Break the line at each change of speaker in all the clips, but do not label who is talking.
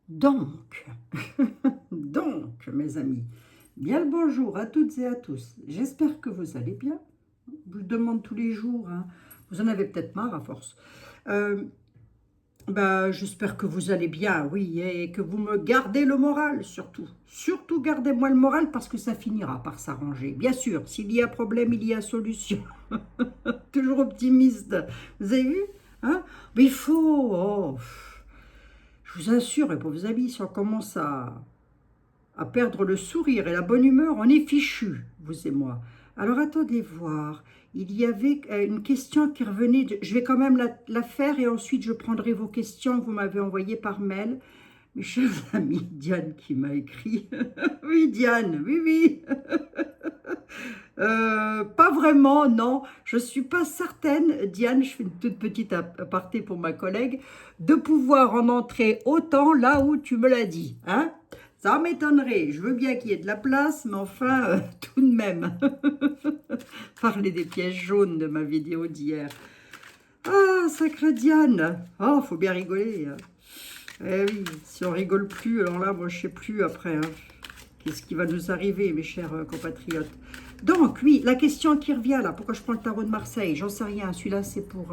Donc, donc, mes amis, bien le bonjour à toutes et à tous. J'espère que vous allez bien. Je vous le demande tous les jours, hein. Vous en avez peut-être marre à force. Euh, J'espère que vous allez bien, oui, et que vous me gardez le moral, surtout. Surtout, gardez-moi le moral parce que ça finira par s'arranger. Bien sûr, s'il y a problème, il y a solution. Toujours optimiste. Vous avez vu, hein? Mais il faut... oh, je vous assure, mes pauvres amis, si on commence à perdre le sourire et la bonne humeur, on est fichu, vous et moi. Alors attendez voir, il y avait une question qui revenait, je vais quand même la faire et ensuite je prendrai vos questions que vous m'avez envoyées par mail. Mes chers amis, Diane qui m'a écrit. Oui, Diane, oui, oui. Pas vraiment, non. Je ne suis pas certaine, Diane, je fais une toute petite aparté pour ma collègue, de pouvoir en entrer autant là où tu me l'as dit. Hein? Ça m'étonnerait. Je veux bien qu'il y ait de la place, mais enfin, tout de même. Parler des pièges jaunes de ma vidéo d'hier. Ah, sacrée Diane. Oh, faut bien rigoler, hein. Eh oui, si on rigole plus, alors là, moi, je sais plus après, hein. Qu'est-ce qui va nous arriver, mes chers compatriotes? Donc, oui, la question qui revient là, pourquoi je prends le tarot de Marseille? J'en sais rien, celui-là, c'est pour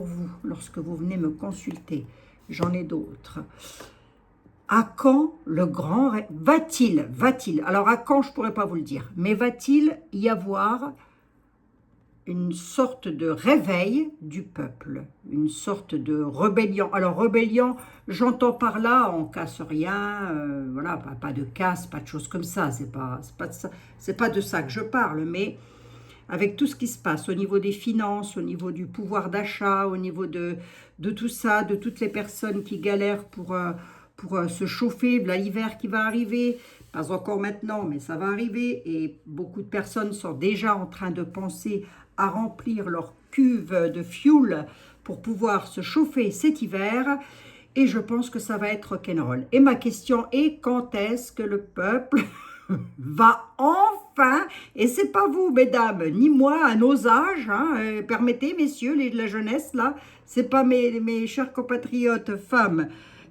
vous, lorsque vous venez me consulter. J'en ai d'autres. À quand le grand rêve? Va-t-il, alors à quand, je ne pourrais pas vous le dire, mais va-t-il y avoir une sorte de réveil du peuple, une sorte de rébellion. Alors rébellion, j'entends par là, on casse rien, voilà, pas de casse, pas de choses comme ça, c'est pas de ça que je parle, mais avec tout ce qui se passe au niveau des finances, au niveau du pouvoir d'achat, au niveau de tout ça, de toutes les personnes qui galèrent pour se chauffer, de l'hiver qui va arriver, pas encore maintenant, mais ça va arriver, et beaucoup de personnes sont déjà en train de penser à remplir leur cuve de fuel pour pouvoir se chauffer cet hiver, et je pense que ça va être rock'n'roll. Et ma question est, quand est-ce que le peuple va enfin, et c'est pas vous, mesdames, ni moi, à nos âges, hein, permettez, messieurs, de la jeunesse, là, c'est pas mes chers compatriotes femmes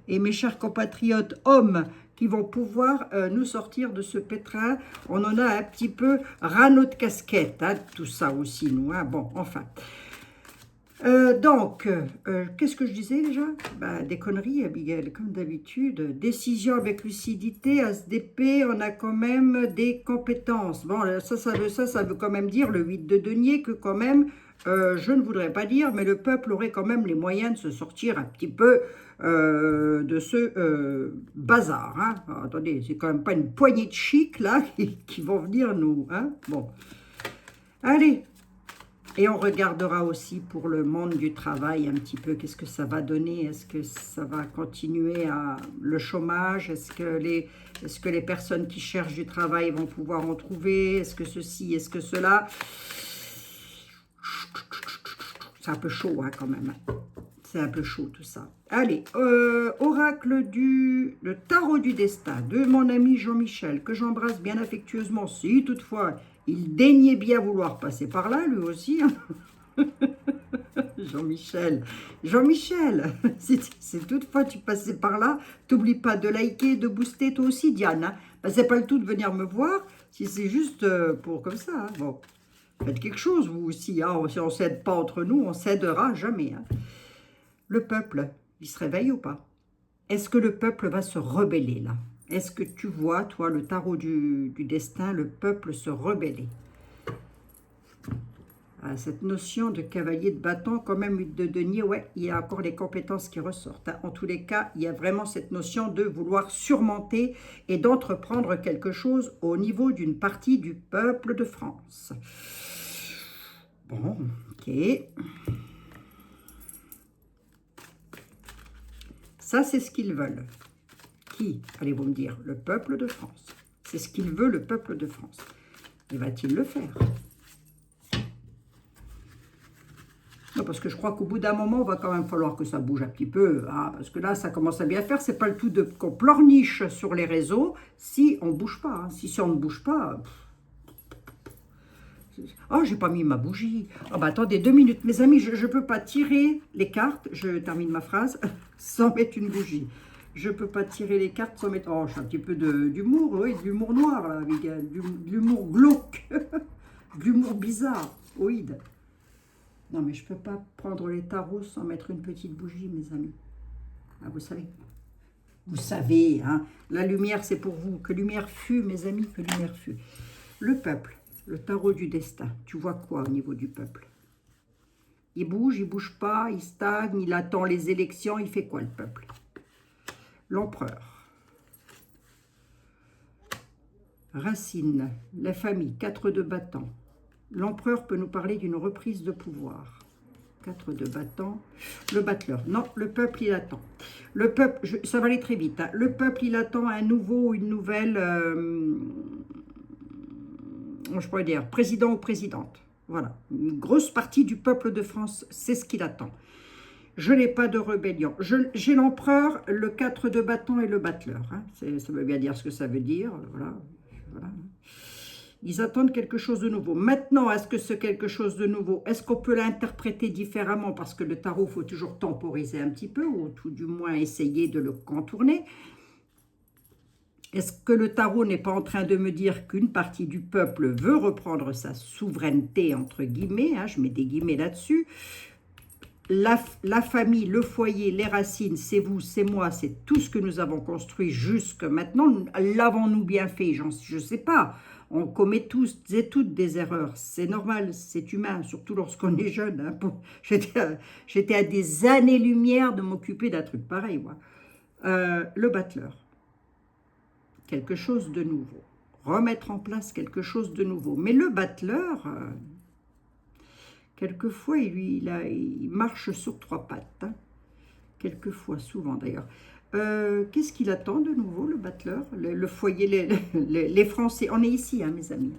et mes chers compatriotes hommes qui vont pouvoir nous sortir de ce pétrin. On en a un petit peu ras notre casquette, hein, tout ça aussi, nous, hein. Bon, enfin. Qu'est-ce que je disais déjà? Des conneries, Abigail, comme d'habitude. Décision avec lucidité, ASDP, on a quand même des compétences. Bon, ça veut quand même dire, le 8 de denier, que quand même, je ne voudrais pas dire, mais le peuple aurait quand même les moyens de se sortir un petit peu de ce bazar. Hein. Alors, attendez, c'est quand même pas une poignée de chics, là, qui vont venir nous. Hein. Bon, allez. Et on regardera aussi pour le monde du travail un petit peu, qu'est-ce que ça va donner, est-ce que ça va continuer à le chômage, est-ce que les personnes qui cherchent du travail vont pouvoir en trouver, est-ce que ceci, est-ce que cela. C'est un peu chaud, hein, quand même. C'est un peu chaud tout ça. Allez, oracle le tarot du destin de mon ami Jean-Michel, que j'embrasse bien affectueusement, si toutefois il daignait bien vouloir passer par là, lui aussi. Hein. Jean-Michel, Jean-Michel, si toutefois tu passais par là, t'oublie pas de liker, de booster toi aussi, Diane. Hein. C'est pas le tout de venir me voir, si c'est juste pour comme ça. Hein. Bon, faites quelque chose, vous aussi. Hein. Si on ne s'aide pas entre nous, on s'aidera jamais. Hein. Le peuple, il se réveille ou pas? Est-ce que le peuple va se rebeller là? Est-ce que tu vois, toi, le tarot du destin, le peuple se rebeller? Ah, cette notion de cavalier de bâton, quand même, de denier, ouais, il y a encore les compétences qui ressortent. Hein. En tous les cas, il y a vraiment cette notion de vouloir surmonter et d'entreprendre quelque chose au niveau d'une partie du peuple de France. Bon, ok. Ça, c'est ce qu'ils veulent. Qui, allez-vous me dire? Le peuple de France. C'est ce qu'il veut, le peuple de France. Et va-t-il le faire? Non, parce que je crois qu'au bout d'un moment, il va quand même falloir que ça bouge un petit peu. Hein, parce que là, ça commence à bien faire. C'est pas le tout qu'on pleurniche sur les réseaux si on ne bouge pas. Hein. Si on ne bouge pas... Oh, j'ai pas mis ma bougie. Oh, attendez, 2 minutes. Mes amis, je ne peux pas tirer les cartes, je termine ma phrase, sans mettre une bougie. Je peux pas tirer les cartes sans mettre... Oh, j'ai un petit peu d'humour, oui, de l'humour noir, là, Abigail. De l'humour glauque. De l'humour bizarre, oui. Non, mais je peux pas prendre les tarots sans mettre une petite bougie, mes amis. Ah, vous savez. Vous savez, hein. La lumière, c'est pour vous. Que lumière fut, mes amis, que lumière fut. Le peuple, le tarot du destin. Tu vois quoi au niveau du peuple? Il bouge pas, il stagne, il attend les élections. Il fait quoi, le peuple? L'empereur. Racine, la famille, 4 de bâtons. L'empereur peut nous parler d'une reprise de pouvoir. 4 de bâtons. Le battleur. Non, le peuple, il attend. Le peuple, ça va aller très vite. Hein. Le peuple, il attend un nouveau, une nouvelle, je pourrais dire, président ou présidente. Voilà. Une grosse partie du peuple de France, c'est ce qu'il attend. Je n'ai pas de rébellion. J'ai l'empereur, le 4 de bâton et le battleur. Hein. Ça veut bien dire ce que ça veut dire. Voilà. Voilà. Ils attendent quelque chose de nouveau. Maintenant, est-ce que ce quelque chose de nouveau, est-ce qu'on peut l'interpréter différemment? Parce que le tarot, il faut toujours temporiser un petit peu, ou tout du moins essayer de le contourner. Est-ce que le tarot n'est pas en train de me dire qu'une partie du peuple veut reprendre sa souveraineté, entre guillemets, hein, je mets des guillemets là-dessus. La famille, le foyer, les racines, c'est vous, c'est moi, c'est tout ce que nous avons construit jusque maintenant. L'avons-nous bien fait? Je ne sais pas. On commet tous et toutes des erreurs. C'est normal, c'est humain, surtout lorsqu'on est jeune. Hein. J'étais à des années-lumière de m'occuper d'un truc pareil, moi. Le battleur. Quelque chose de nouveau. Remettre en place quelque chose de nouveau. Mais le battleur... quelquefois, il marche sur 3 pattes. Hein. Quelquefois, souvent d'ailleurs. Qu'est-ce qu'il attend de nouveau, le battleur? Le foyer, les Français. On est ici, hein, mes amis.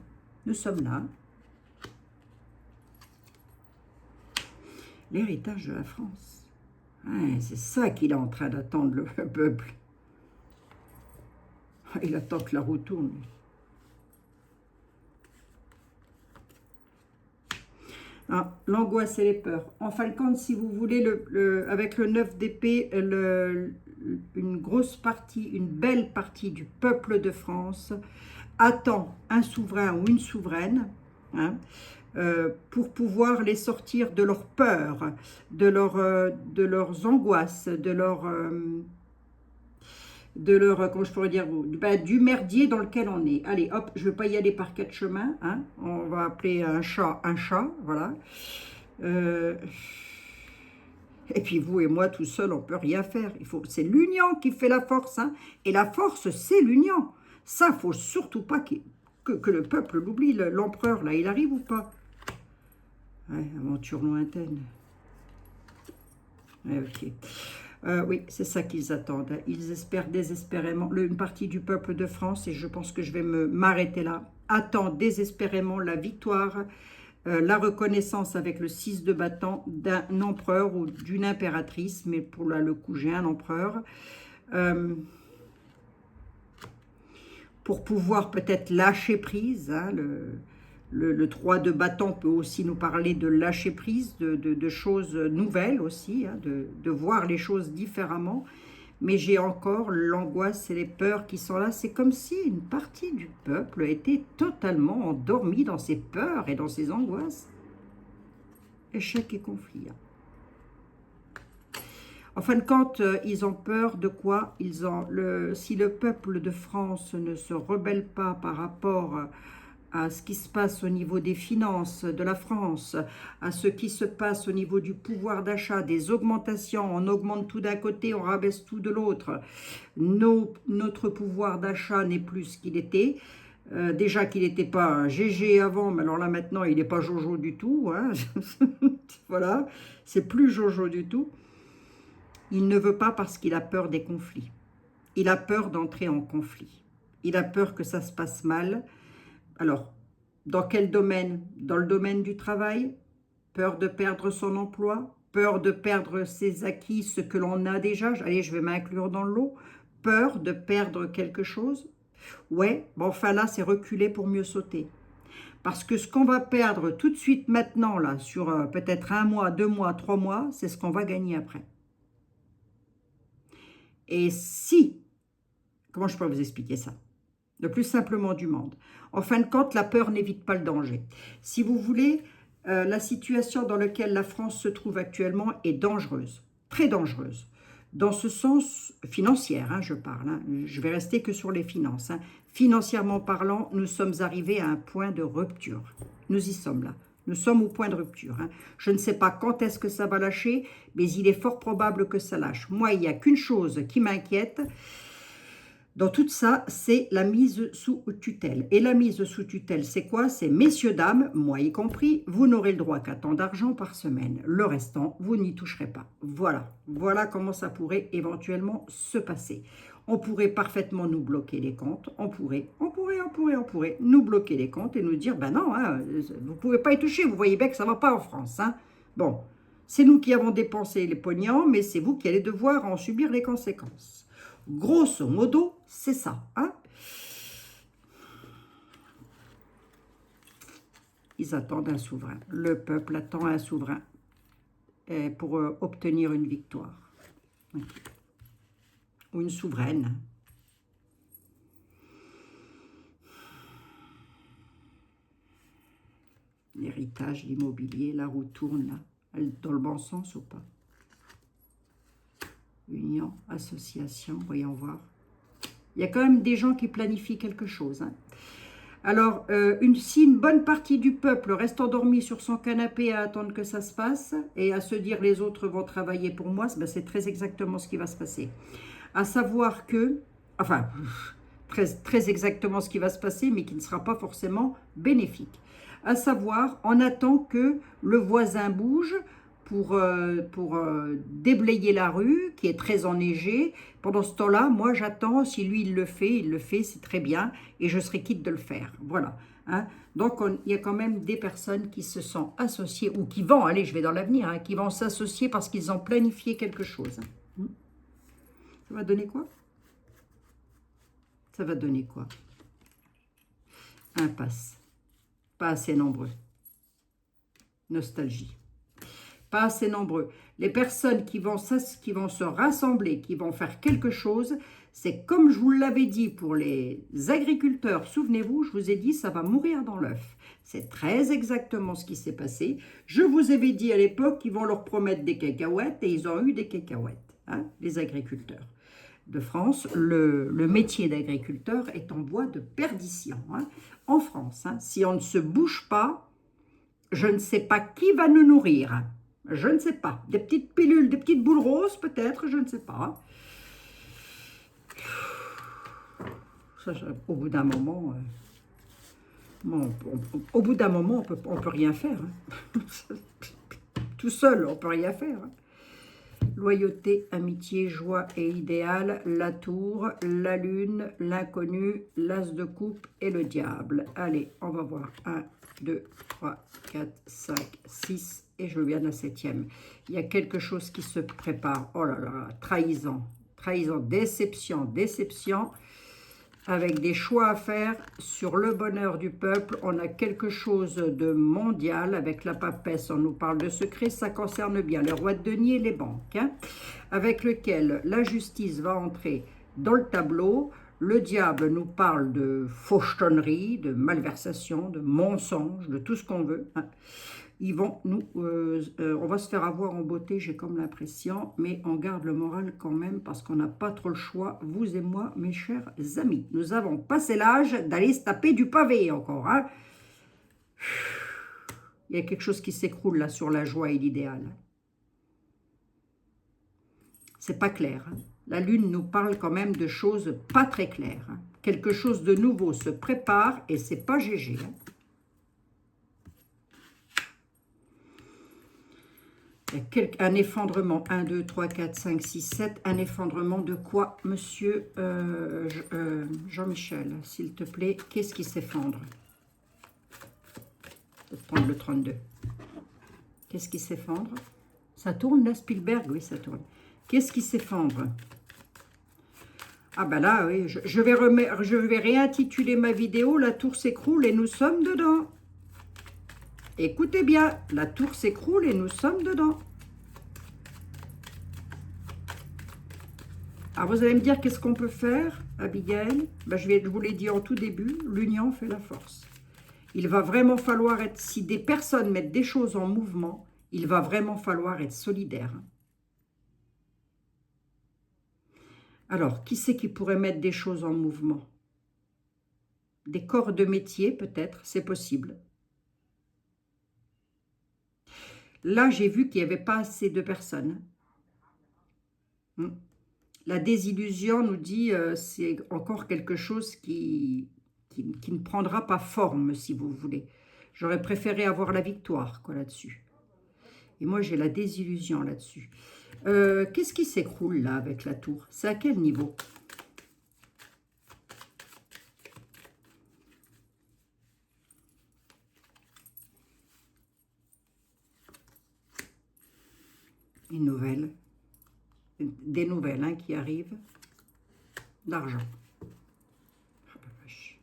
Nous sommes là. L'héritage de la France. Ouais, c'est ça qu'il est en train d'attendre, le peuple. Il attend que la roue tourne. Ah, l'angoisse et les peurs. En fin de compte, si vous voulez, avec le 9 d'épée, une grosse partie, une belle partie du peuple de France attend un souverain ou une souveraine, hein, pour pouvoir les sortir de leurs peurs, de leurs angoisses, comment je pourrais dire, du merdier dans lequel on est. Allez, hop, je ne vais pas y aller par 4 chemins. Hein. On va appeler un chat, voilà. Et puis vous et moi, tout seul, on ne peut rien faire. C'est l'union qui fait la force. Hein. Et la force, c'est l'union. Ça, il ne faut surtout pas que le peuple l'oublie. L'empereur, là, il arrive ou pas? Ouais, aventure lointaine. Ouais, ok. Oui, c'est ça qu'ils attendent. Ils espèrent désespérément, une partie du peuple de France, et je pense que je vais m'arrêter là, attend désespérément la victoire, la reconnaissance avec le 6 de bâton d'un empereur ou d'une impératrice, mais pour là, le coup, j'ai un empereur, pour pouvoir peut-être lâcher prise, hein, le 3 de bâton peut aussi nous parler de lâcher prise, de choses nouvelles aussi, hein, de voir les choses différemment. Mais j'ai encore l'angoisse et les peurs qui sont là. C'est comme si une partie du peuple était totalement endormie dans ses peurs et dans ses angoisses. Échec et conflit. Hein. En fin de compte, ils ont peur de quoi? Si le peuple de France ne se rebelle pas par rapport à ce qui se passe au niveau des finances de la France, à ce qui se passe au niveau du pouvoir d'achat, des augmentations, on augmente tout d'un côté, on rabaisse tout de l'autre. Notre pouvoir d'achat n'est plus ce qu'il était. Déjà qu'il n'était pas un GG avant, mais alors là maintenant, il n'est pas Jojo du tout. Hein. Voilà, c'est plus Jojo du tout. Il ne veut pas parce qu'il a peur des conflits. Il a peur d'entrer en conflit. Il a peur que ça se passe mal. Alors, dans quel domaine? Dans le domaine du travail? Peur de perdre son emploi? Peur de perdre ses acquis, ce que l'on a déjà? Allez, je vais m'inclure dans le lot. Peur de perdre quelque chose? Ouais, bon, enfin là, c'est reculer pour mieux sauter. Parce que ce qu'on va perdre tout de suite maintenant, là, sur peut-être 1 mois, 2 mois, 3 mois, c'est ce qu'on va gagner après. Et si, comment je peux vous expliquer ça? Le plus simplement du monde. En fin de compte, la peur n'évite pas le danger. Si vous voulez, la situation dans laquelle la France se trouve actuellement est dangereuse, très dangereuse. Dans ce sens financière, hein, je parle, hein, je vais rester que sur les finances. Hein. Financièrement parlant, nous sommes arrivés à un point de rupture. Nous y sommes là. Nous sommes au point de rupture. Hein. Je ne sais pas quand est-ce que ça va lâcher, mais il est fort probable que ça lâche. Moi, il n'y a qu'une chose qui m'inquiète dans tout ça, c'est la mise sous tutelle. Et la mise sous tutelle, c'est quoi? C'est messieurs, dames, moi y compris, vous n'aurez le droit qu'à tant d'argent par semaine. Le restant, vous n'y toucherez pas. Voilà. Voilà comment ça pourrait éventuellement se passer. On pourrait parfaitement nous bloquer les comptes. On pourrait nous bloquer les comptes et nous dire, ben non, hein, vous ne pouvez pas y toucher. Vous voyez bien que ça ne va pas en France. Hein. Bon, c'est nous qui avons dépensé les pognons, mais c'est vous qui allez devoir en subir les conséquences. Grosso modo, c'est ça. Hein? Ils attendent un souverain. Le peuple attend un souverain pour obtenir une victoire. Ou une souveraine. L'héritage, l'immobilier, la roue tourne là. Dans le bon sens ou pas? Union, association, voyons voir. Il y a quand même des gens qui planifient quelque chose. Hein. Alors, si une bonne partie du peuple reste endormi sur son canapé à attendre que ça se passe et à se dire les autres vont travailler pour moi, ben c'est très exactement ce qui va se passer. À savoir que, enfin, très exactement ce qui va se passer, mais qui ne sera pas forcément bénéfique. À savoir, on attend que le voisin bouge, pour déblayer la rue, qui est très enneigée. Pendant ce temps-là, moi, j'attends. Si lui, il le fait, c'est très bien, et je serai quitte de le faire. Voilà. Hein. Donc, il y a quand même des personnes qui se sont associées, ou qui vont, allez, je vais dans l'avenir, hein, qui vont s'associer parce qu'ils ont planifié quelque chose. Hein. Ça va donner quoi? Ça va donner quoi? Impasse. Pas assez nombreux. Nostalgie. Pas assez nombreux. Les personnes qui vont se rassembler, qui vont faire quelque chose, c'est comme je vous l'avais dit pour les agriculteurs. Souvenez-vous, je vous ai dit, ça va mourir dans l'œuf. C'est très exactement ce qui s'est passé. Je vous avais dit à l'époque qu'ils vont leur promettre des cacahuètes et ils ont eu des cacahuètes, hein, les agriculteurs de France. Le métier d'agriculteur est en voie de perdition hein, en France. Hein. Si on ne se bouge pas, je ne sais pas qui va nous nourrir. Je ne sais pas. Des petites pilules, des petites boules roses peut-être, je ne sais pas. Ça, au bout d'un moment, on peut rien faire. Hein. Tout seul, on peut rien faire. Hein. Loyauté, amitié, joie et idéal, la tour, la lune, l'inconnu, l'as de coupe et le diable. Allez, on va voir. 1, 2, 3, 4, 5, 6 et je viens de la 7e. Il y a quelque chose qui se prépare. Oh là là, trahison, trahison, déception, déception. Avec des choix à faire sur le bonheur du peuple, on a quelque chose de mondial. Avec la papesse, on nous parle de secret, ça concerne bien le roi de denier et les banques, hein, avec lequel la justice va entrer dans le tableau. Le diable nous parle de fauchetonnerie, de malversation, de mensonge, de tout ce qu'on veut. Hein. Ils vont nous, on va se faire avoir en beauté, j'ai comme l'impression, mais on garde le moral quand même parce qu'on n'a pas trop le choix, vous et moi, mes chers amis. Nous avons passé l'âge d'aller se taper du pavé encore. Hein. Il y a quelque chose qui s'écroule là sur la joie et l'idéal. C'est pas clair. Hein. La lune nous parle quand même de choses pas très claires. Hein. Quelque chose de nouveau se prépare et c'est pas GG. Hein. Un effondrement, 1, 2, 3, 4, 5, 6, 7, un effondrement de quoi, monsieur Jean-Michel, s'il te plaît, qu'est-ce qui s'effondre? Je vais prendre le 32. Qu'est-ce qui s'effondre? Ça tourne là, Spielberg? Oui, ça tourne. Qu'est-ce qui s'effondre? Ah ben là, oui, je vais réintituler ma vidéo, la tour s'écroule et nous sommes dedans. Écoutez bien, la tour s'écroule et nous sommes dedans. Alors vous allez me dire qu'est-ce qu'on peut faire, Abigail? Ben, je vous l'ai dit en tout début, l'union fait la force. Il va vraiment falloir être, si des personnes mettent des choses en mouvement, il va vraiment falloir être solidaire. Alors, qui c'est qui pourrait mettre des choses en mouvement? Des corps de métier, peut-être, c'est possible. Là, j'ai vu qu'il n'y avait pas assez de personnes. La désillusion nous dit c'est encore quelque chose qui ne prendra pas forme, si vous voulez. J'aurais préféré avoir la victoire, quoi, là-dessus. Et moi, j'ai la désillusion là-dessus. Qu'est-ce qui s'écroule, là, avec la tour? C'est à quel niveau? Une nouvelle. Des nouvelles hein, qui arrivent. L'argent. Oh, la vache.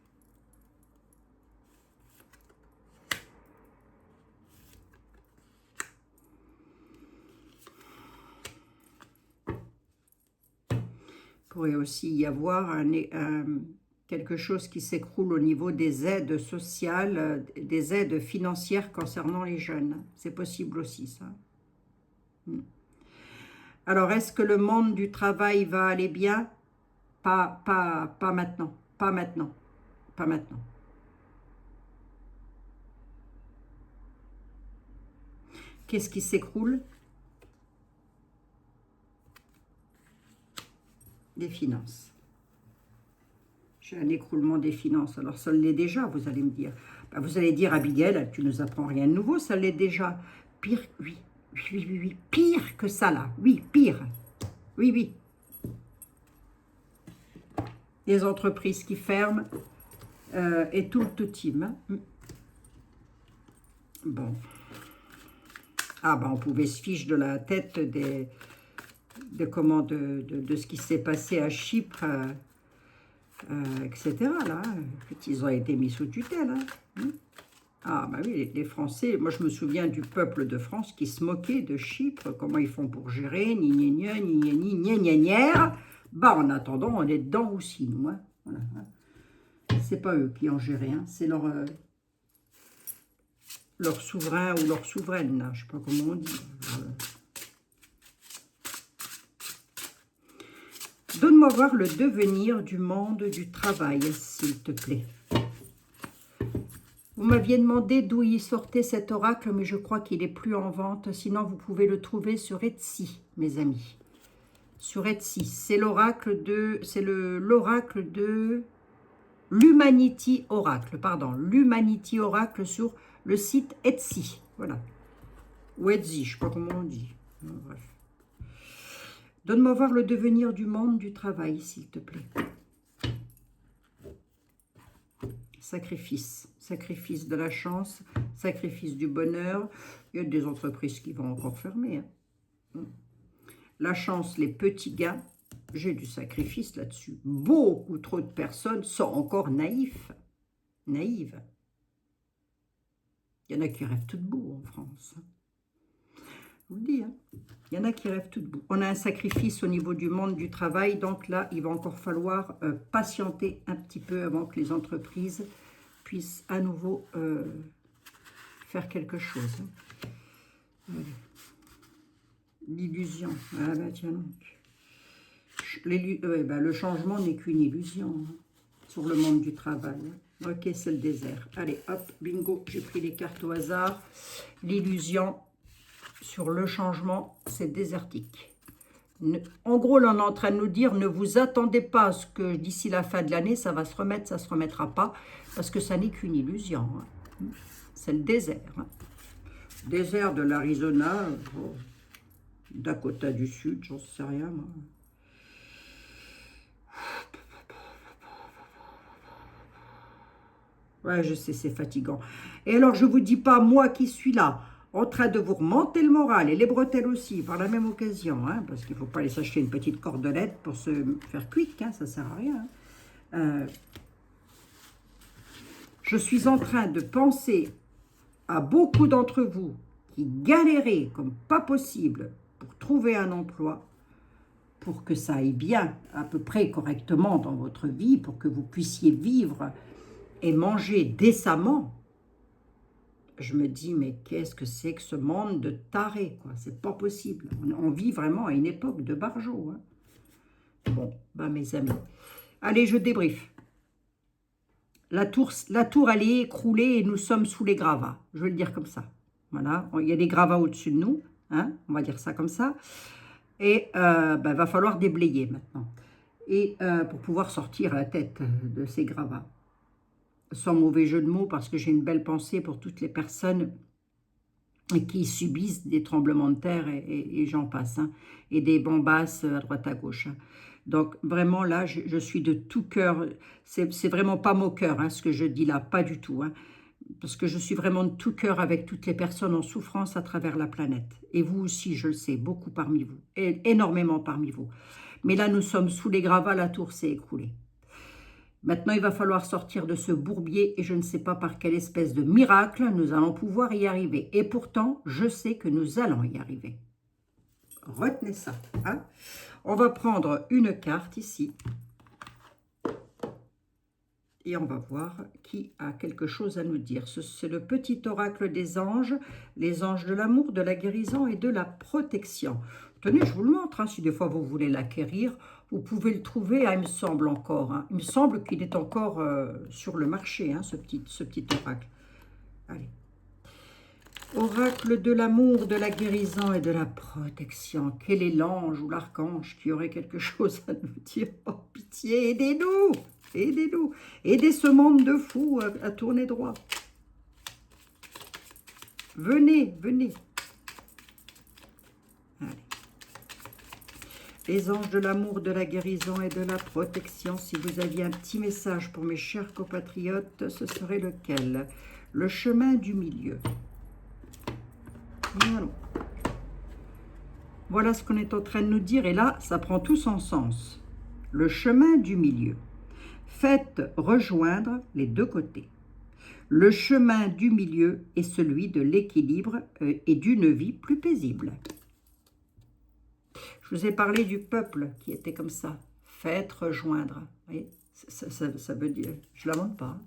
Il pourrait aussi y avoir quelque chose qui s'écroule au niveau des aides sociales, des aides financières concernant les jeunes. C'est possible aussi, ça. Alors, est-ce que le monde du travail va aller bien? Pas maintenant, pas maintenant, pas maintenant. Qu'est-ce qui s'écroule? Des finances. J'ai un écroulement des finances. Alors, ça l'est déjà, vous allez me dire. Ben, vous allez dire, Abigail, tu ne nous apprends rien de nouveau, ça l'est déjà. Pire, oui. Oui, pire que ça, là. Oui, pire. Oui. Des entreprises qui ferment et tout le team. Hein. Bon. Ah, ben, on pouvait se fiche de la tête de ce qui s'est passé à Chypre, etc. Là. Ils ont été mis sous tutelle. Hein. Ah, bah oui, les Français, moi je me souviens du peuple de France qui se moquait de Chypre, comment ils font pour gérer, Bah, en attendant, on est dedans aussi, nous. Hein. Voilà. C'est pas eux qui ont géré, hein. C'est leur souverain ou leur souveraine, là. Je sais pas comment on dit. Donne-moi voir le devenir du monde du travail, s'il te plaît. Vous m'aviez demandé d'où il sortait cet oracle, mais je crois qu'il n'est plus en vente. Sinon, vous pouvez le trouver sur Etsy, mes amis. Sur Etsy. C'est l'oracle de l'Humanity Oracle. Pardon, l'Humanity Oracle sur le site Etsy. Voilà. Ou Etsy, je ne sais pas comment on dit. Bref. Donne-moi voir le devenir du monde du travail, s'il te plaît. Sacrifice de la chance, sacrifice du bonheur. Il y a des entreprises qui vont encore fermer. Hein. La chance, les petits gains, j'ai du sacrifice là-dessus. Beaucoup trop de personnes sont encore naïves. Il y en a qui rêvent tout debout en France. Je vous le dis, hein. Il y en a qui rêvent tout debout. On a un sacrifice au niveau du monde du travail, donc là, il va encore falloir patienter un petit peu avant que les entreprises puissent à nouveau faire quelque chose. L'illusion. Ah bah tiens donc. Le changement n'est qu'une illusion hein, sur le monde du travail. Ok, c'est le désert. Allez, hop, bingo, j'ai pris les cartes au hasard. L'illusion sur le changement, c'est désertique. En gros, là, on est en train de nous dire, ne vous attendez pas à ce que d'ici la fin de l'année, ça va se remettre, ça ne se remettra pas, parce que ça n'est qu'une illusion. Hein. C'est le désert. Hein. Désert de l'Arizona, Dakota du Sud, j'en sais rien, moi. Ouais, je sais, c'est fatigant. Et alors, je ne vous dis pas, moi qui suis là, en train de vous remonter le moral, et les bretelles aussi, par la même occasion, hein, parce qu'il ne faut pas aller s'acheter une petite cordelette pour se faire quick, hein, ça ne sert à rien. Hein. Je suis en train de penser à beaucoup d'entre vous qui galérez comme pas possible pour trouver un emploi. pour que ça aille bien, à peu près correctement dans votre vie, pour que vous puissiez vivre et manger décemment, je me dis, mais qu'est-ce que c'est que ce monde de tarés, quoi? C'est pas possible. On vit vraiment à une époque de barjots. Hein. Bon, ben mes amis. Allez, je débriefe. La tour, elle est écroulée et nous sommes sous les gravats. Je vais le dire comme ça. Voilà, il y a des gravats au-dessus de nous. Hein, on va dire ça comme ça. Et va falloir déblayer maintenant. Et pour pouvoir sortir la tête de ces gravats. Sans mauvais jeu de mots, parce que j'ai une belle pensée pour toutes les personnes qui subissent des tremblements de terre et j'en passe, hein, et des bombasses à droite à gauche. Hein. Donc vraiment là, je suis de tout cœur, c'est vraiment pas mon cœur hein, ce que je dis là, pas du tout, hein, parce que je suis vraiment de tout cœur avec toutes les personnes en souffrance à travers la planète. Et vous aussi, je le sais, beaucoup parmi vous, et énormément parmi vous. Mais là, nous sommes sous les gravats, la tour s'est écroulée. Maintenant, il va falloir sortir de ce bourbier et je ne sais pas par quelle espèce de miracle nous allons pouvoir y arriver. Et pourtant, je sais que nous allons y arriver. Retenez ça. Hein? On va prendre une carte ici. Et on va voir qui a quelque chose à nous dire. C'est le petit oracle des anges, les anges de l'amour, de la guérison et de la protection. Tenez, je vous le montre, hein, si des fois vous voulez l'acquérir, vous pouvez le trouver, hein, il me semble encore. Hein, il me semble qu'il est encore sur le marché, hein, ce petit oracle. Allez. Oracle de l'amour, de la guérison et de la protection. Quel est l'ange ou l'archange qui aurait quelque chose à nous dire? Oh, pitié, aidez-nous! Aidez-nous! Aidez ce monde de fous à tourner droit. Venez, venez. Allez. Les anges de l'amour, de la guérison et de la protection. Si vous aviez un petit message pour mes chers compatriotes, ce serait lequel? Le chemin du milieu. Voilà. Voilà ce qu'on est en train de nous dire. Et là, ça prend tout son sens. Le chemin du milieu. Faites rejoindre les deux côtés. Le chemin du milieu est celui de l'équilibre et d'une vie plus paisible. Je vous ai parlé du peuple qui était comme ça. Faites rejoindre. Vous voyez, ça veut dire... Je ne lamente pas.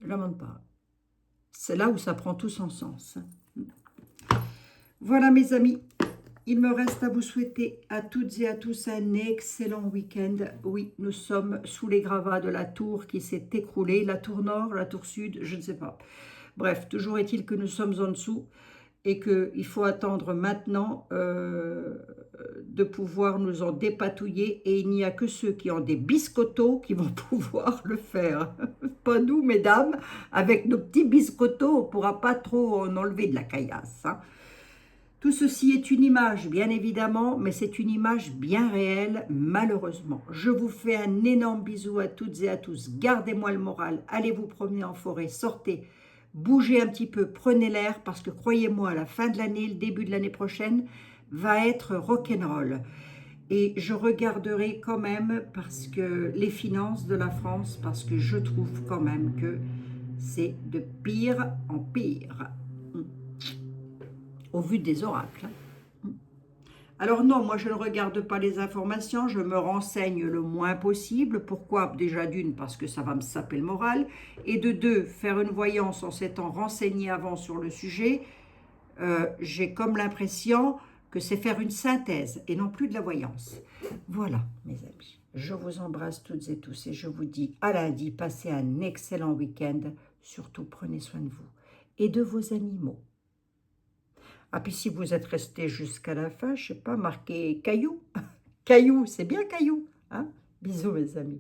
Je ne lamente pas. C'est là où ça prend tout son sens. Voilà mes amis. Il me reste à vous souhaiter à toutes et à tous un excellent week-end. Oui, nous sommes sous les gravats de la tour qui s'est écroulée. La tour nord, la tour sud, je ne sais pas. Bref, toujours est-il que nous sommes en dessous et qu'il faut attendre maintenant de pouvoir nous en dépatouiller. Et il n'y a que ceux qui ont des biscottos qui vont pouvoir le faire. Pas nous, mesdames. Avec nos petits biscottos, on ne pourra pas trop en enlever de la caillasse, hein. Tout ceci est une image, bien évidemment, mais c'est une image bien réelle, malheureusement. Je vous fais un énorme bisou à toutes et à tous. Gardez-moi le moral, allez vous promener en forêt, sortez, bougez un petit peu, prenez l'air, parce que croyez-moi, la fin de l'année, le début de l'année prochaine, va être rock'n'roll. Et je regarderai quand même, parce que les finances de la France, parce que je trouve quand même que c'est de pire en pire. Au vu des oracles. Alors non, moi je ne regarde pas les informations, je me renseigne le moins possible. Pourquoi? Déjà d'une, parce que ça va me saper le moral. Et de deux, faire une voyance en s'étant renseigné avant sur le sujet, j'ai comme l'impression que c'est faire une synthèse et non plus de la voyance. Voilà mes amis, je vous embrasse toutes et tous et je vous dis à lundi, passez un excellent week-end. Surtout prenez soin de vous et de vos animaux. Ah, puis si vous êtes resté jusqu'à la fin, je ne sais pas, marqué Caillou. Caillou, c'est bien Caillou. Hein? Bisous, mes amis.